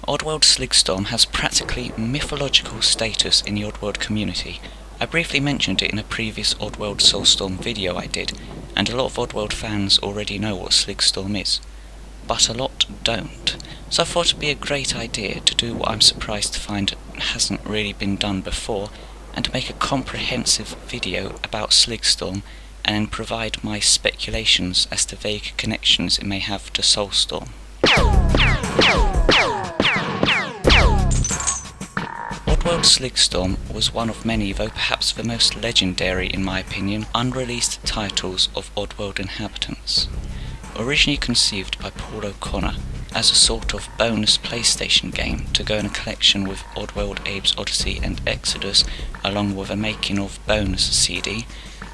Oddworld SligStorm has practically mythological status in the Oddworld community. I briefly mentioned it in a previous Oddworld Soulstorm video I did, and a lot of Oddworld fans already know what SligStorm is. But a lot don't, so I thought it'd be a great idea to do what I'm surprised to find hasn't really been done before, and to make a comprehensive video about SligStorm and then provide my speculations as to vague connections it may have to SoulStorm. Oddworld SligStorm was one of many, though perhaps the most legendary in my opinion, unreleased titles of Oddworld Inhabitants. Originally conceived by Paul O'Connor as a sort of bonus PlayStation game to go in a collection with Oddworld Abe's Odyssey and Exoddus, along with a making of bonus CD,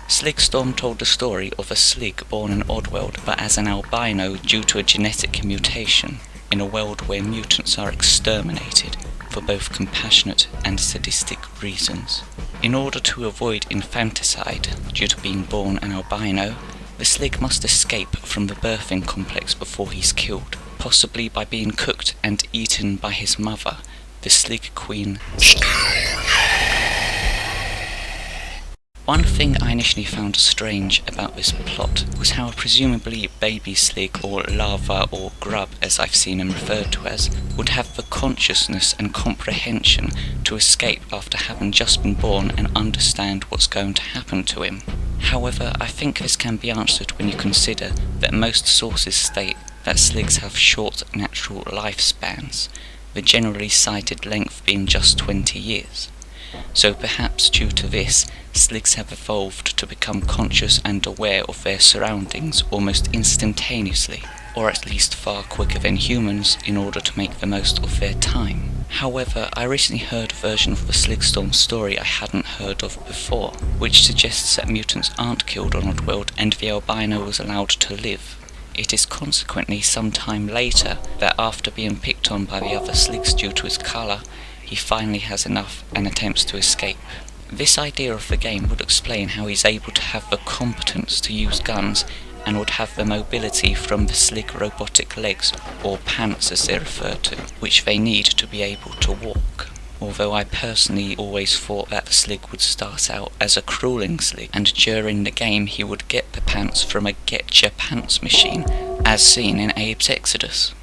SligStorm told the story of a Slig born in Oddworld but as an albino due to a genetic mutation in a world where mutants are exterminated for both compassionate and sadistic reasons. In order to avoid infanticide due to being born an albino, the Slig must escape from the birthing complex before he's killed, possibly by being cooked and eaten by his mother, the Slig Queen. One thing I initially found strange about this plot was how presumably baby Slig, or larva or grub as I've seen him referred to as, would have the consciousness and comprehension to escape after having just been born and understand what's going to happen to him. However, I think this can be answered when you consider that most sources state that Sligs have short natural lifespans, the generally cited length being just 20 years. So perhaps due to this, Sligs have evolved to become conscious and aware of their surroundings almost instantaneously, or at least far quicker than humans in order to make the most of their time. However, I recently heard a version of the SligStorm story I hadn't heard of before, which suggests that mutants aren't killed on Oddworld and the albino was allowed to live. It is consequently some time later that after being picked on by the other Sligs due to his colour, he finally has enough and attempts to escape. This idea of the game would explain how he's able to have the competence to use guns and would have the mobility from the Slig robotic legs, or pants as they're referred to, which they need to be able to walk. Although I personally always thought that the Slig would start out as a crawling Slig, and during the game he would get the pants from a Get Your Pants machine, as seen in Abe's Exoddus.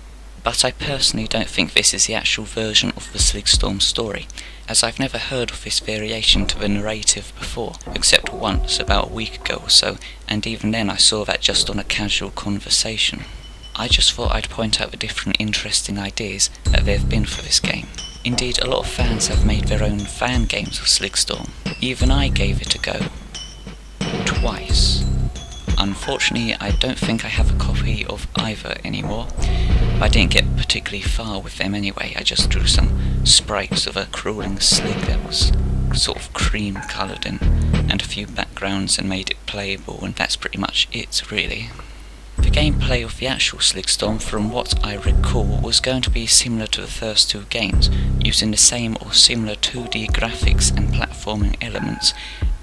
But I personally don't think this is the actual version of the SligStorm story, as I've never heard of this variation to the narrative before, except once about a week ago or so, and even then I saw that just on a casual conversation. I just thought I'd point out the different interesting ideas that there have been for this game. Indeed, a lot of fans have made their own fan games of SligStorm. Even I gave it a go. Twice. Unfortunately, I don't think I have a copy of either anymore. I didn't get particularly far with them anyway. I just drew some sprites of a crawling Slig that was sort of cream coloured and a few backgrounds and made it playable, and that's pretty much it really. The gameplay of the actual SligStorm, from what I recall, was going to be similar to the first two games, using the same or similar 2D graphics and platforming elements,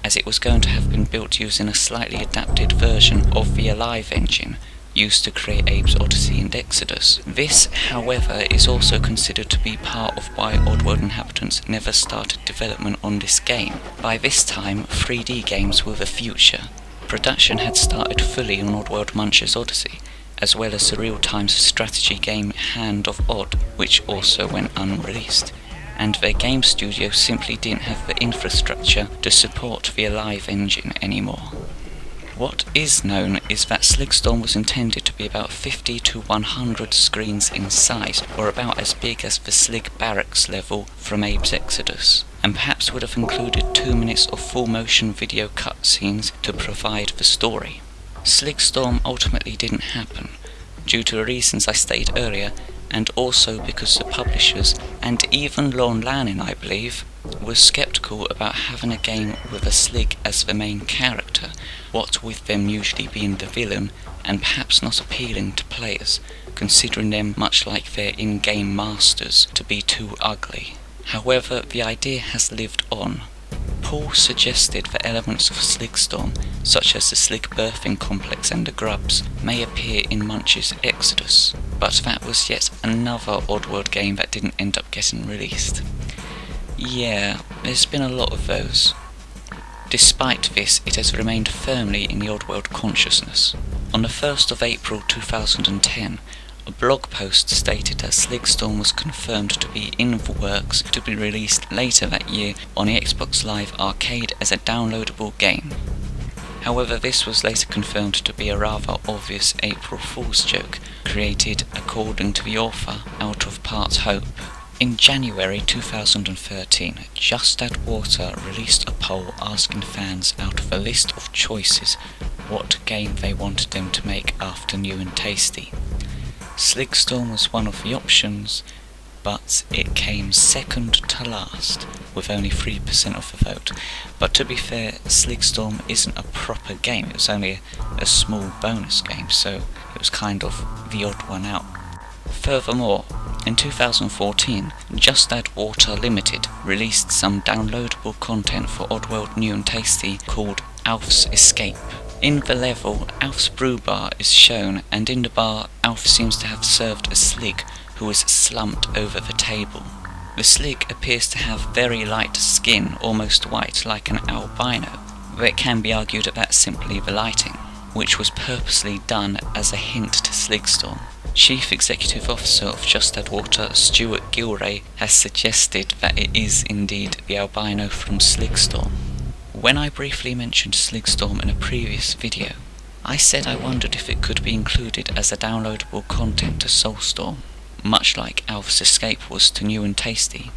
as it was going to have been built using a slightly adapted version of the Alive engine, used to create Abe's Odyssey and Exoddus. This, however, is also considered to be part of why Oddworld Inhabitants never started development on this game. By this time, 3D games were the future. Production had started fully on Oddworld Muncher's Odyssey, as well as the real-time strategy game Hand of Odd, which also went unreleased, and their game studio simply didn't have the infrastructure to support the Alive engine anymore. What is known is that SligStorm was intended to be about 50 to 100 screens in size, or about as big as the Slig barracks level from Abe's Exoddus, and perhaps would have included 2 minutes of full motion video cutscenes to provide the story. SligStorm ultimately didn't happen, due to the reasons I stated earlier, and also because the publishers, and even Lorne Lanning I believe, was sceptical about having a game with a Slig as the main character, what with them usually being the villain, and perhaps not appealing to players, considering them much like their in-game masters to be too ugly. However, the idea has lived on, Paul suggested that elements of SligStorm, such as the Slig birthing complex and the grubs, may appear in Munch's Exoddus, but that was yet another Oddworld game that didn't end up getting released. Yeah, there's been a lot of those. Despite this, it has remained firmly in the Oddworld consciousness. On the 1st of April 2010, a blog post stated that SligStorm was confirmed to be in the works to be released later that year on the Xbox Live Arcade as a downloadable game. However, this was later confirmed to be a rather obvious April Fool's joke, created, according to the author, out of part hope. In January 2013, Just Add Water released a poll asking fans out of a list of choices what game they wanted them to make after New and Tasty. SligStorm was one of the options, but it came second to last, with only 3% of the vote. But to be fair, SligStorm isn't a proper game, it was only a small bonus game, so it was kind of the odd one out. Furthermore, in 2014, Just Add Water Limited released some downloadable content for Oddworld New and Tasty called Alf's Escape. In the level, Alf's brew bar is shown, and in the bar, Alf seems to have served a Slig who is slumped over the table. The Slig appears to have very light skin, almost white, like an albino, but it can be argued that that's simply the lighting, which was purposely done as a hint to SligStorm. Chief Executive Officer of Just Add Water, Stuart Gilray, has suggested that it is indeed the albino from SligStorm. When I briefly mentioned SligStorm in a previous video, I said I wondered if it could be included as a downloadable content to SoulStorm, much like Alf's Escape was to New and Tasty.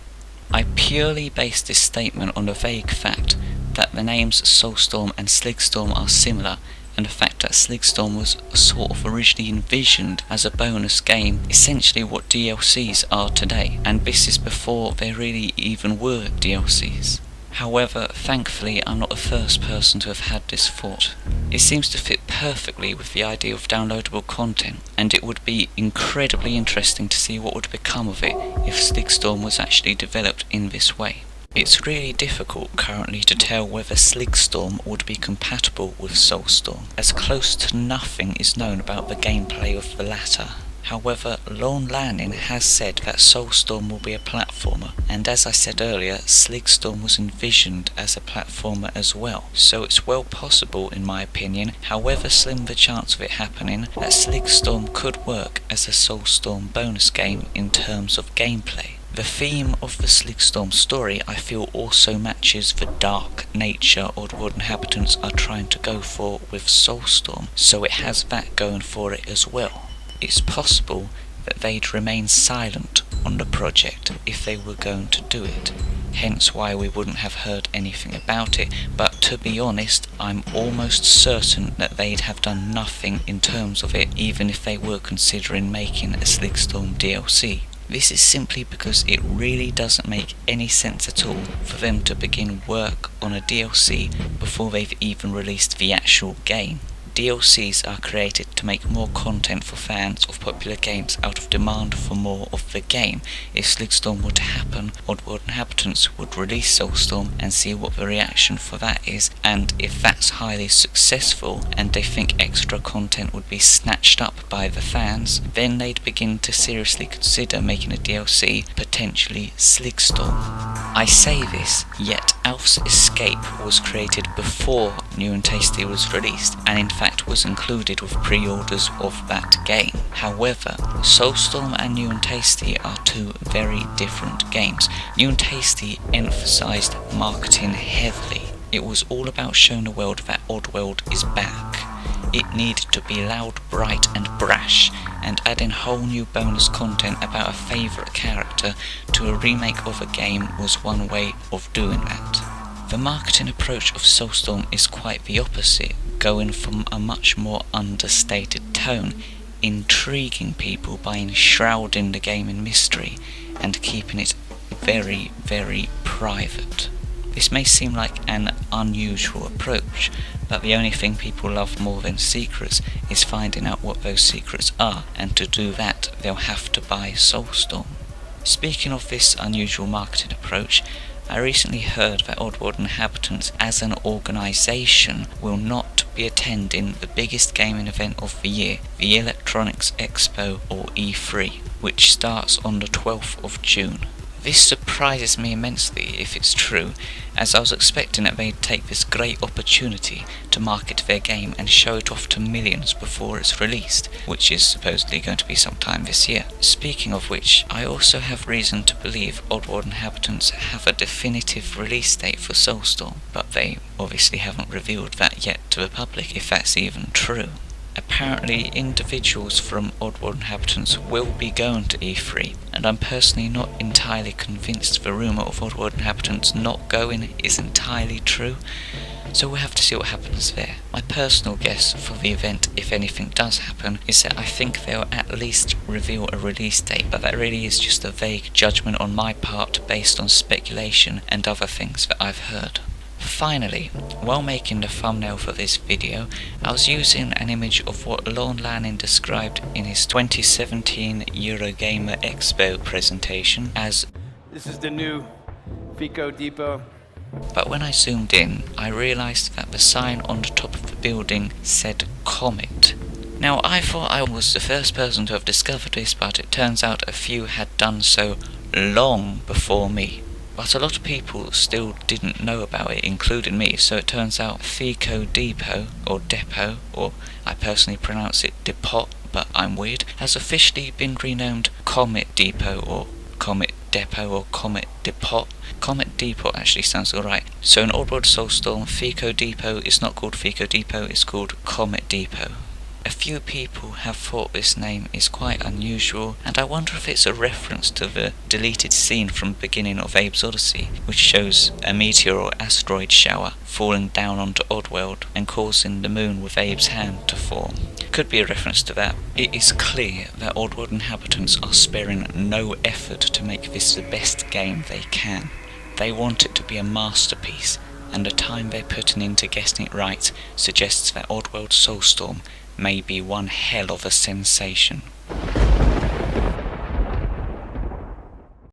I purely based this statement on the vague fact that the names SoulStorm and SligStorm are similar, and the fact that SligStorm was sort of originally envisioned as a bonus game, essentially what DLCs are today, and this is before there really even were DLCs. However, thankfully I'm not the first person to have had this thought. It seems to fit perfectly with the idea of downloadable content, and it would be incredibly interesting to see what would become of it if SligStorm was actually developed in this way. It's really difficult currently to tell whether SligStorm would be compatible with SoulStorm, as close to nothing is known about the gameplay of the latter. However, Lorne Lanning has said that SoulStorm will be a platformer, and as I said earlier, SligStorm was envisioned as a platformer as well, so it's well possible in my opinion, however slim the chance of it happening, that SligStorm could work as a SoulStorm bonus game in terms of gameplay. The theme of the SligStorm story I feel also matches the dark nature Oddworld Inhabitants are trying to go for with SoulStorm, so it has that going for it as well. It's possible that they'd remain silent on the project if they were going to do it, hence why we wouldn't have heard anything about it, but to be honest, I'm almost certain that they'd have done nothing in terms of it even if they were considering making a SligStorm DLC. This is simply because it really doesn't make any sense at all for them to begin work on a DLC before they've even released the actual game. DLCs are created to make more content for fans of popular games out of demand for more of the game. If SligStorm were to happen, Oddworld Inhabitants would release SoulStorm and see what the reaction for that is, and if that's highly successful and they think extra content would be snatched up by the fans, then they'd begin to seriously consider making a DLC, potentially SligStorm. I say this, yet Alf's Escape was created before New and Tasty was released, and in fact was included with pre-orders of that game. However, SoulStorm and New and Tasty are two very different games. New and Tasty emphasised marketing heavily. It was all about showing the world that Oddworld is back. It needed to be loud, bright and brash, and adding whole new bonus content about a favourite character to a remake of a game was one way of doing that. The marketing approach of SoulStorm is quite the opposite, going from a much more understated tone, intriguing people by enshrouding the game in mystery and keeping it very, very private. This may seem like an unusual approach, but the only thing people love more than secrets is finding out what those secrets are, and to do that they'll have to buy SoulStorm. Speaking of this unusual marketing approach, I recently heard that Oddworld Inhabitants as an organisation will not be attending the biggest gaming event of the year, the Electronic Expo or E3, which starts on the 12th of June. This surprises me immensely if it's true, as I was expecting that they'd take this great opportunity to market their game and show it off to millions before it's released, which is supposedly going to be sometime this year. Speaking of which, I also have reason to believe Oddworld Inhabitants have a definitive release date for Soulstorm, but they obviously haven't revealed that yet to the public, if that's even true. Apparently individuals from Oddworld Inhabitants will be going to E3, and I'm personally not entirely convinced the rumour of Oddworld Inhabitants not going is entirely true, so we'll have to see what happens there. My personal guess for the event, if anything does happen, is that I think they'll at least reveal a release date, but that really is just a vague judgment on my part based on speculation and other things that I've heard. Finally, while making the thumbnail for this video, I was using an image of what Lorne Lanning described in his 2017 Eurogamer Expo presentation as "This is the new FeeCo Depot." But when I zoomed in, I realised that the sign on the top of the building said Comet. Now I thought I was the first person to have discovered this, but it turns out a few had done so long before me. But a lot of people still didn't know about it, including me, so it turns out FeeCo Depot, or I personally pronounce it Depot, but I'm weird, has officially been renamed Comet Depot, or Comet Depot, or Comet Depot. Comet Depot actually sounds alright. So in Oddworld Soulstorm, FeeCo Depot is not called FeeCo Depot, it's called Comet Depot. A few people have thought this name is quite unusual, and I wonder if it's a reference to the deleted scene from the beginning of Abe's Odyssey, which shows a meteor or asteroid shower falling down onto Oddworld and causing the moon with Abe's hand to form. Could be a reference to that. It is clear that Oddworld Inhabitants are sparing no effort to make this the best game they can. They want it to be a masterpiece, and the time they're putting into getting it right suggests that Oddworld Soulstorm may be one hell of a sensation.